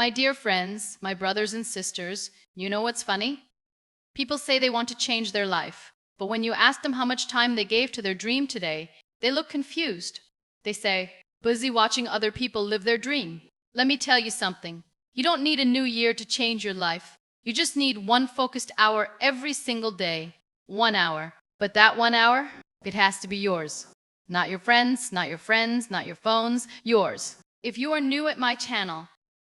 My dear friends, my brothers and sisters, you know what's funny? People say they want to change their life, but when you ask them how much time they gave to their dream today, they look confused. They say, busy watching other people live their dream. Let me tell you something. You don't need a new year to change your life. You just need one focused hour every single day. 1 hour. But that 1 hour, it has to be yours. Not your friends, not your friends, not your phones, yours. If you are new at my channel,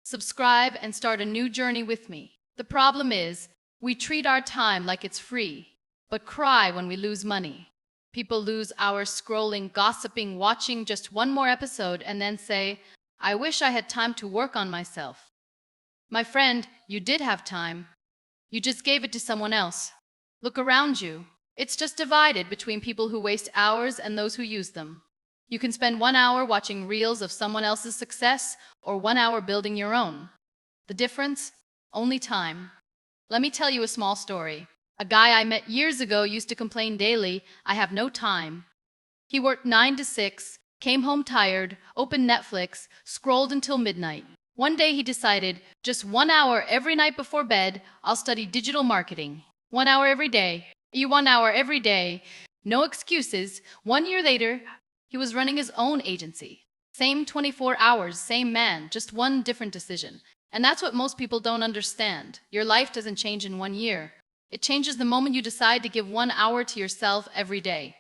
subscribe and start a new journey with me. The problem is, we treat our time like it's free, but cry when we lose money. People lose hours scrolling, gossiping, watching just one more episode, and then say, I wish I had time to work on myself. My friend, you did have time. You just gave it to someone else. Look around you. It's just divided between people who waste hours and those who use them. You can spend 1 hour watching reels of someone else's success or 1 hour building your own. The difference? Only time. Let me tell you a small story. A guy I met years ago used to complain daily, I have no time. He worked 9 to 6, came home tired, opened Netflix, scrolled until midnight. One day he decided, just 1 hour every night before bed, I'll study digital marketing. 1 hour every day. 1 hour every day. No excuses. 1 year later, he was running his own agency. Same 24 hours, same man, just one different decision. And that's what most people don't understand. Your life doesn't change in 1 year. It changes the moment you decide to give 1 hour to yourself every day.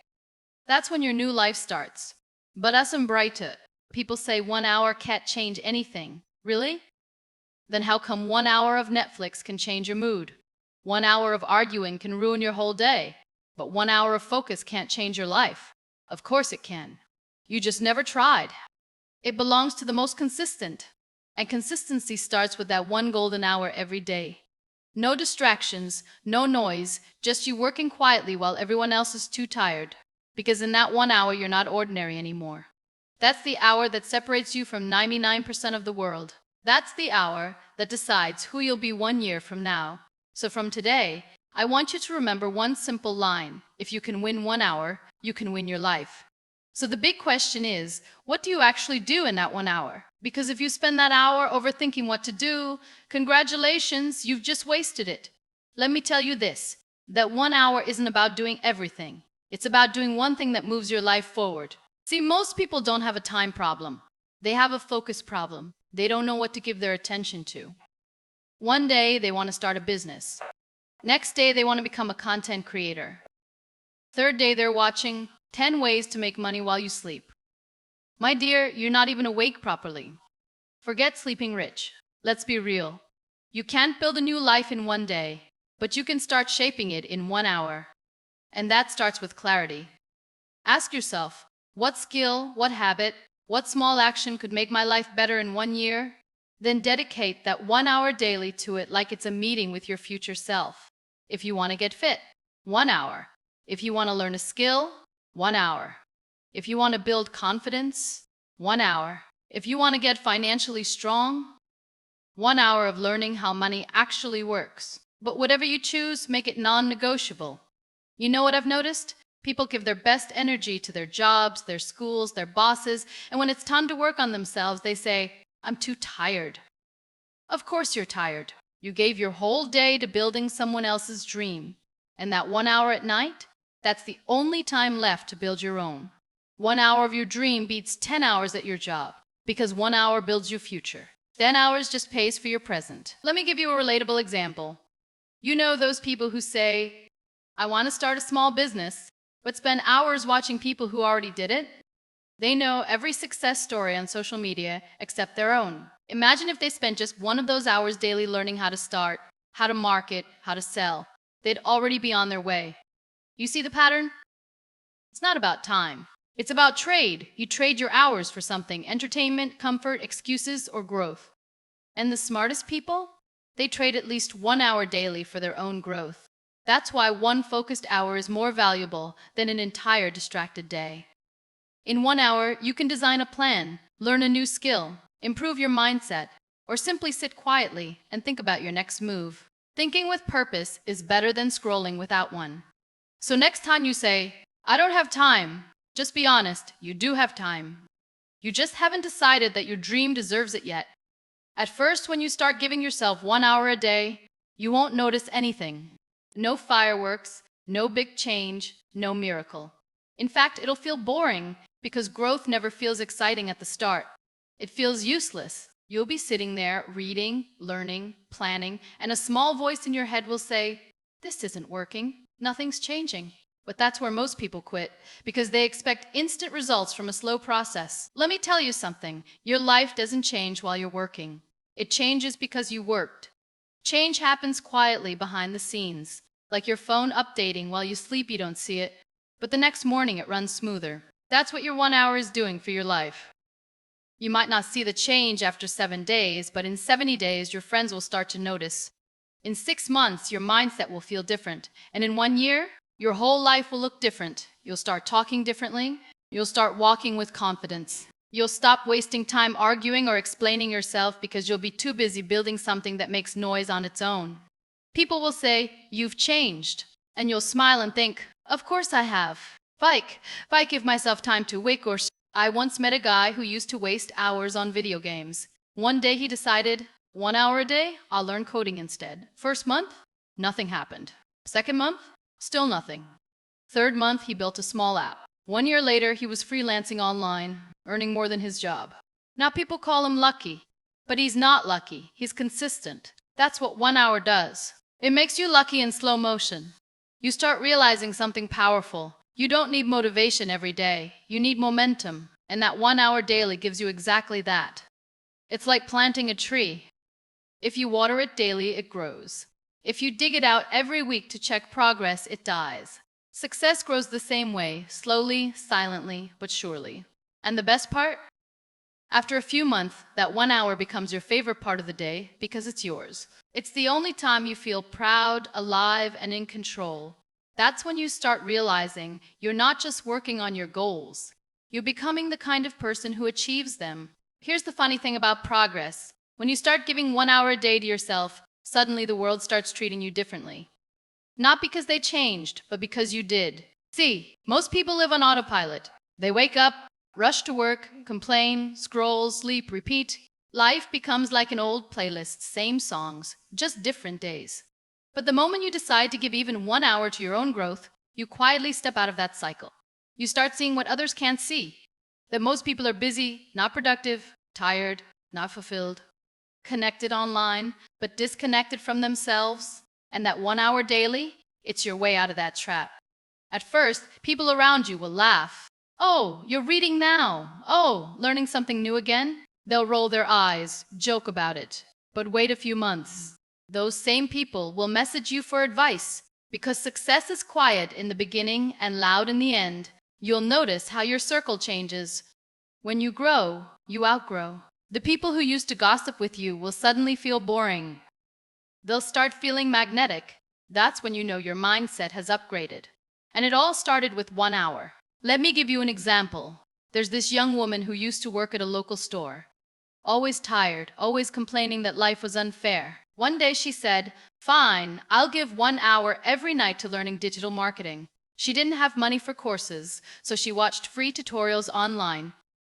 That's when your new life starts. But as I'm brighter, people say 1 hour can't change anything. Really? Then how come 1 hour of Netflix can change your mood? 1 hour of arguing can ruin your whole day. But 1 hour of focus can't change your life. Of course it can. You just never tried. It belongs to the most consistent. And consistency starts with that one golden hour every day. No distractions, no noise, just you working quietly while everyone else is too tired. Because in that 1 hour, you're not ordinary anymore. That's the hour that separates you from 99% of the world. That's the hour that decides who you'll be 1 year from now. So from today, I want you to remember one simple line. If you can win 1 hour, you can win your life. So the big question is, what do you actually do in that 1 hour? Because if you spend that hour overthinking what to do, congratulations, you've just wasted it. Let me tell you this, that 1 hour isn't about doing everything. It's about doing one thing that moves your life forward. See, most people don't have a time problem. They have a focus problem. They don't know what to give their attention to. One day, they want to start a business. Next day, they want to become a content creator. Third day, they're watching 10 ways to make money while you sleep. My dear, you're not even awake properly. Forget sleeping rich. Let's be real. You can't build a new life in 1 day, but you can start shaping it in 1 hour. And that starts with clarity. Ask yourself, what skill, what habit, what small action could make my life better in 1 year? Then dedicate that 1 hour daily to it like it's a meeting with your future self. If you want to get fit, 1 hour. If you want to learn a skill, 1 hour. If you want to build confidence, 1 hour. If you want to get financially strong, 1 hour of learning how money actually works. But whatever you choose, make it non-negotiable. You know what I've noticed? People give their best energy to their jobs, their schools, their bosses, and when it's time to work on themselves, they say, I'm too tired. Of course you're tired. You gave your whole day to building someone else's dream. And that 1 hour at night? That's the only time left to build your own. 1 hour of your dream beats 10 hours at your job, because 1 hour builds your future. 10 hours just pays for your present. Let me give you a relatable example. You know those people who say, I want to start a small business, but spend hours watching people who already did it? They know every success story on social media except their own. Imagine if they spent just one of those hours daily learning how to start, how to market, how to sell. They'd already be on their way. You see the pattern? It's not about time. It's about trade. You trade your hours for something, entertainment, comfort, excuses, or growth. And the smartest people? They trade at least 1 hour daily for their own growth. That's why one focused hour is more valuable than an entire distracted day. In 1 hour, you can design a plan, learn a new skill, improve your mindset, or simply sit quietly and think about your next move. Thinking with purpose is better than scrolling without one. So next time you say, I don't have time, just be honest, you do have time. You just haven't decided that your dream deserves it yet. At first, when you start giving yourself 1 hour a day, you won't notice anything. No fireworks, no big change, no miracle. In fact, it'll feel boring because growth never feels exciting at the start. It feels useless. You'll be sitting there reading, learning, planning, and a small voice in your head will say, "This isn't working. Nothing's changing." But that's where most people quit, because they expect instant results from a slow process. Let me tell you something. Your life doesn't change while you're working. It changes because you worked. Change happens quietly behind the scenes, like your phone updating while you sleep. You don't see it, but the next morning it runs smoother. That's what your 1 hour is doing for your life. You might not see the change after 7 days, but in 70 days, your friends will start to notice. In 6 months, your mindset will feel different. And in 1 year, your whole life will look different. You'll start talking differently. You'll start walking with confidence. You'll stop wasting time arguing or explaining yourself because you'll be too busy building something that makes noise on its own. People will say, "You've changed." And you'll smile and think, "Of course I have. If I give myself time to wake or I once met a guy who used to waste hours on video games. One day he decided, 1 hour a day, I'll learn coding instead. First month, nothing happened. Second month, still nothing. Third month, he built a small app. 1 year later, he was freelancing online, earning more than his job. Now people call him lucky, but he's not lucky. He's consistent. That's what 1 hour does. It makes you lucky in slow motion. You start realizing something powerful. You don't need motivation every day. You need momentum, and that 1 hour daily gives you exactly that. It's like planting a tree. If you water it daily, it grows. If you dig it out every week to check progress, it dies. Success grows the same way, slowly, silently, but surely. And the best part? After a few months, that 1 hour becomes your favorite part of the day because it's yours. It's the only time you feel proud, alive, and in control. That's when you start realizing you're not just working on your goals. You're becoming the kind of person who achieves them. Here's the funny thing about progress. When you start giving 1 hour a day to yourself, suddenly the world starts treating you differently. Not because they changed, but because you did. See, most people live on autopilot. They wake up, rush to work, complain, scroll, sleep, repeat. Life becomes like an old playlist, same songs, just different days. But the moment you decide to give even 1 hour to your own growth, you quietly step out of that cycle. You start seeing what others can't see. That most people are busy, not productive, tired, not fulfilled, connected online, but disconnected from themselves. And that 1 hour daily, it's your way out of that trap. At first, people around you will laugh. "Oh, you're reading now. Oh, learning something new again?" They'll roll their eyes, joke about it. But wait a few months. Those same people will message you for advice. Because success is quiet in the beginning and loud in the end, you'll notice how your circle changes. When you grow, you outgrow. The people who used to gossip with you will suddenly feel boring. They'll start feeling magnetic. That's when you know your mindset has upgraded. And it all started with 1 hour. Let me give you an example. There's this young woman who used to work at a local store. Always tired, always complaining that life was unfair. One day she said, "Fine, I'll give 1 hour every night to learning digital marketing." She didn't have money for courses, so she watched free tutorials online.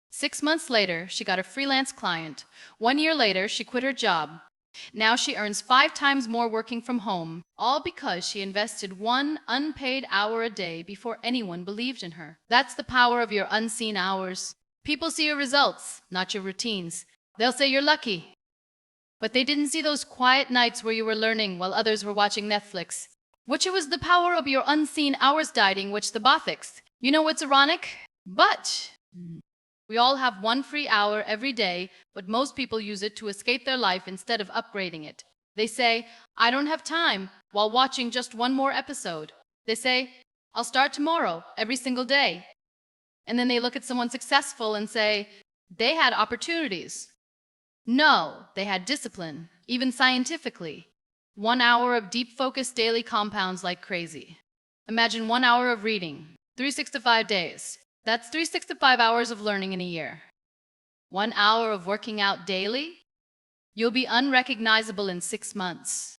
6 months later, she got a freelance client. 1 year later, she quit her job. Now she earns 5 times more working from home, all because she invested 1 unpaid hour a day before anyone believed in her. That's the power of your unseen hours. People see your results, not your routines. They'll say you're lucky. But they didn't see those quiet nights where you were learning while others were watching Netflix. Which it was the power of your unseen hours dieting which the Bothics. You know what's ironic? But we all have 1 free hour every day, but most people use it to escape their life instead of upgrading it. They say, "I don't have time," while watching just one more episode. They say, "I'll start tomorrow," every single day. And then they look at someone successful and say, "They had opportunities." No, they had discipline, even scientifically. 1 hour of deep focus daily compounds like crazy. Imagine 1 hour of reading, 365 days. That's 365 hours of learning in a year. 1 hour of working out daily? You'll be unrecognizable in 6 months.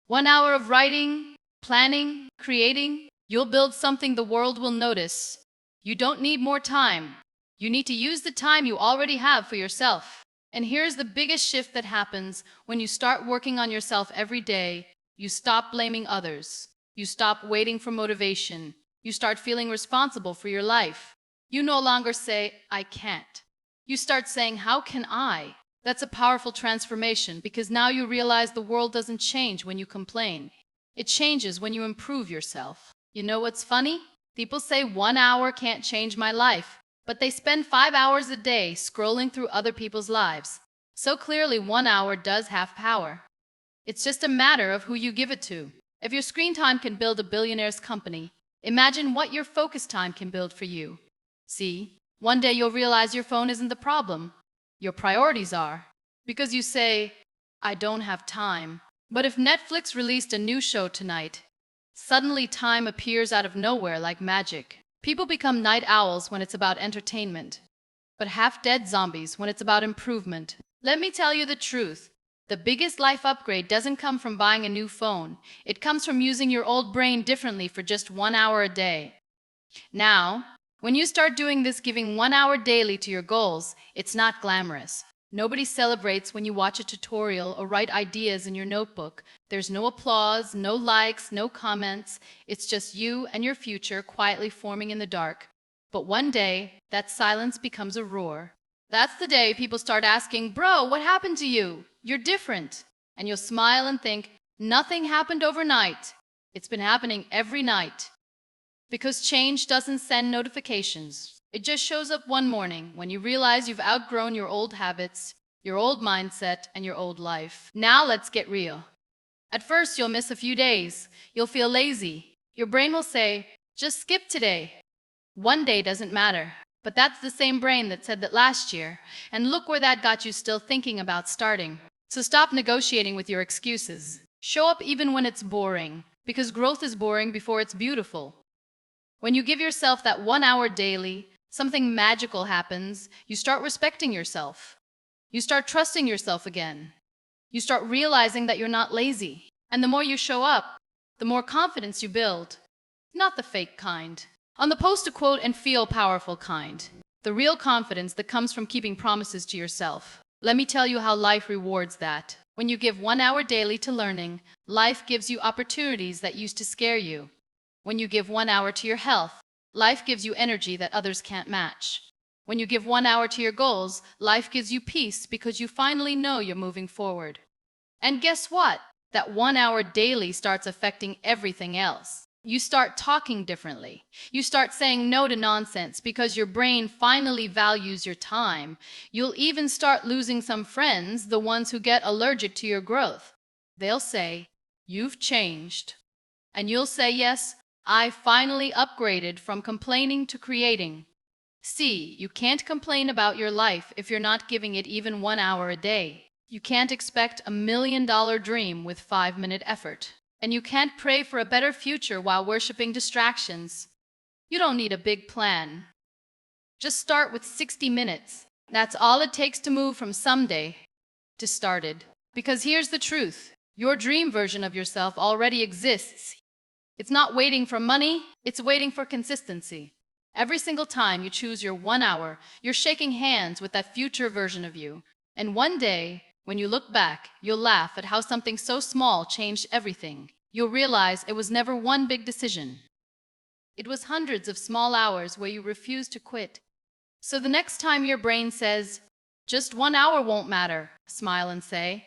1 hour of writing, planning, creating? You'll build something the world will notice. You don't need more time. You need to use the time you already have for yourself. And here's the biggest shift that happens when you start working on yourself every day. You stop blaming others. You stop waiting for motivation. You start feeling responsible for your life. You no longer say, I can't. You start saying, how can I? That's a powerful transformation because now you realize the world doesn't change when you complain. It changes when you improve yourself. You know what's funny? People say 1 hour can't change my life, but they spend 5 hours a day scrolling through other people's lives. So clearly 1 hour does have power. It's just a matter of who you give it to. If your screen time can build a billionaire's company, imagine what your focus time can build for you. See, one day you'll realize your phone isn't the problem. Your priorities are. Because you say, I don't have time. But if Netflix released a new show tonight, suddenly time appears out of nowhere like magic. People become night owls when it's about entertainment, but half-dead zombies when it's about improvement. Let me tell you the truth. The biggest life upgrade doesn't come from buying a new phone. It comes from using your old brain differently for just 1 hour a day. Now, when you start doing this, giving 1 hour daily to your goals, it's not glamorous. Nobody celebrates when you watch a tutorial or write ideas in your notebook. There's no applause, no likes, no comments. It's just you and your future quietly forming in the dark. But one day, that silence becomes a roar. That's the day people start asking, bro, what happened to you? You're different. And you'll smile and think, nothing happened overnight. It's been happening every night. Because change doesn't send notifications. It just shows up one morning when you realize you've outgrown your old habits, your old mindset, and your old life. Now let's get real. At first, you'll miss a few days. You'll feel lazy. Your brain will say, just skip today. One day doesn't matter. But that's the same brain that said that last year. And look where that got you, still thinking about starting. So stop negotiating with your excuses. Show up even when it's boring, because growth is boring before it's beautiful. When you give yourself that 1 hour daily, something magical happens. You start respecting yourself. You start trusting yourself again. You start realizing that you're not lazy. And the more you show up, the more confidence you build. Not the fake kind. On the post to quote and feel powerful kind. The real confidence that comes from keeping promises to yourself. Let me tell you how life rewards that. When you give 1 hour daily to learning, life gives you opportunities that used to scare you. When you give 1 hour to your health, life gives you energy that others can't match. When you give 1 hour to your goals, life gives you peace because you finally know you're moving forward. And guess what? That 1 hour daily starts affecting everything else. You start talking differently. You start saying no to nonsense because your brain finally values your time. You'll even start losing some friends, the ones who get allergic to your growth. They'll say, you've changed. And you'll say, yes, I finally upgraded from complaining to creating. See, you can't complain about your life if you're not giving it even 1 hour a day. You can't expect a $1 million dream with 5-minute effort. And you can't pray for a better future while worshiping distractions. You don't need a big plan. Just start with 60 minutes. That's all it takes to move from someday to started. Because here's the truth. Your dream version of yourself already exists. It's not waiting for money, it's waiting for consistency. Every single time you choose your 1 hour, you're shaking hands with that future version of you. And one day, when you look back, you'll laugh at how something so small changed everything. You'll realize it was never one big decision. It was hundreds of small hours where you refused to quit. So the next time your brain says, just 1 hour won't matter, smile and say,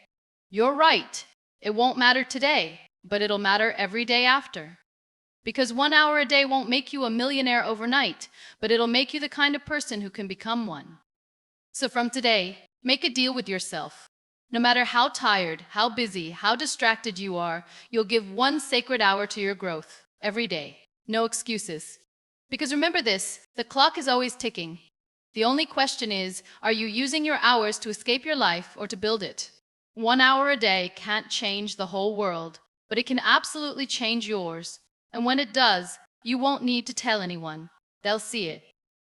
you're right. It won't matter today, but it'll matter every day after. Because 1 hour a day won't make you a millionaire overnight, but it'll make you the kind of person who can become one. So from today, make a deal with yourself. No matter how tired, how busy, how distracted you are, you'll give 1 sacred hour to your growth every day. No excuses. Because remember this, the clock is always ticking. The only question is, are you using your hours to escape your life or to build it? 1 hour a day can't change the whole world, but it can absolutely change yours. And when it does, you won't need to tell anyone. They'll see it.